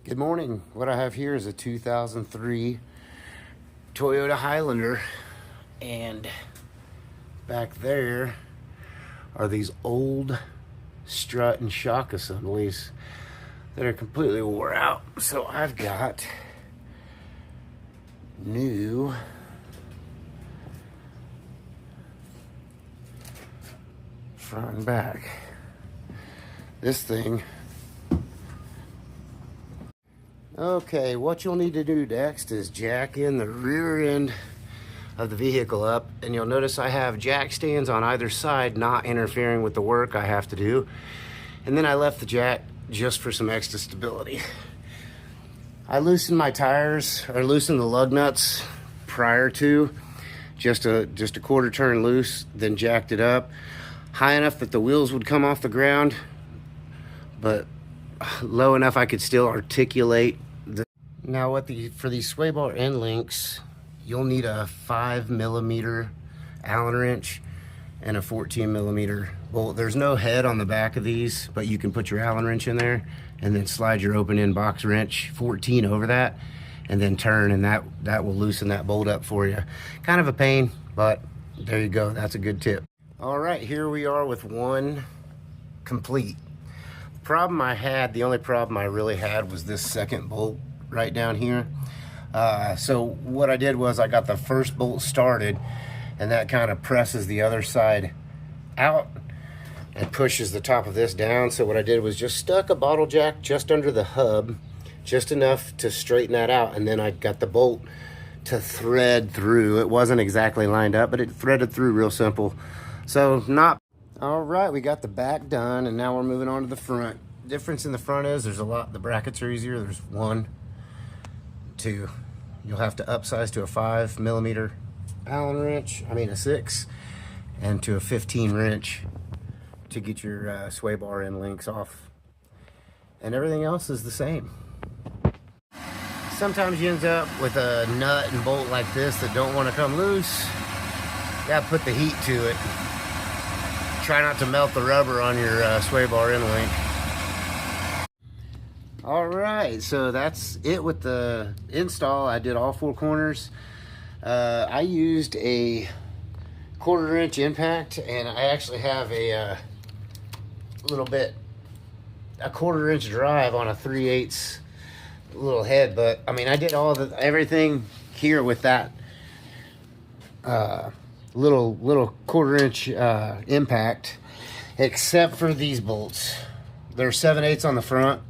Good morning. What I have here is a 2003 Toyota Highlander, and back there are these old strut and shock assemblies that are completely wore out. So I've got new front and back. This thing. Okay, what you'll need to do next is jack in the rear end of the vehicle up, and you'll notice I have jack stands on either side, not interfering with the work I have to do. And then I left the jack just for some extra stability. I loosened my tires, or loosened the lug nuts prior to, just a quarter turn loose, then jacked it up high enough that the wheels would come off the ground, but low enough I could still articulate. Now for these sway bar end links, you'll need a 5mm Allen wrench and a 14mm bolt. There's no head on the back of these, but you can put your Allen wrench in there and then slide your open end box wrench 14 over that and then turn, and that will loosen that bolt up for you. Kind of a pain, but there you go. That's a good tip. All right, here we are with one complete. The only problem I really had was this second bolt right down here. So what I did was I got the first bolt started, and that kind of presses the other side out and pushes the top of this down. So what I did was just stuck a bottle jack just under the hub, just enough to straighten that out, and then I got the bolt to thread through. It wasn't exactly lined up, but it threaded through real simple. So all right, we got the back done, and now we're moving on to the front. Difference in the front is the brackets are easier. There's 1, 2. You'll have to upsize to a 5mm Allen wrench, a 6, and to a 15 wrench to get your sway bar end links off. And everything else is the same. Sometimes you end up with a nut and bolt like this that don't want to come loose. You gotta put the heat to it. Try not to melt the rubber on your sway bar end link. All right, so that's it with the install. I did all 4 corners. I used a 1/4 inch impact, and I actually have a 1/4 inch drive on a 3/8 little head. But I did everything here with that little 1/4 inch impact, except for these bolts. They're 7/8 on the front,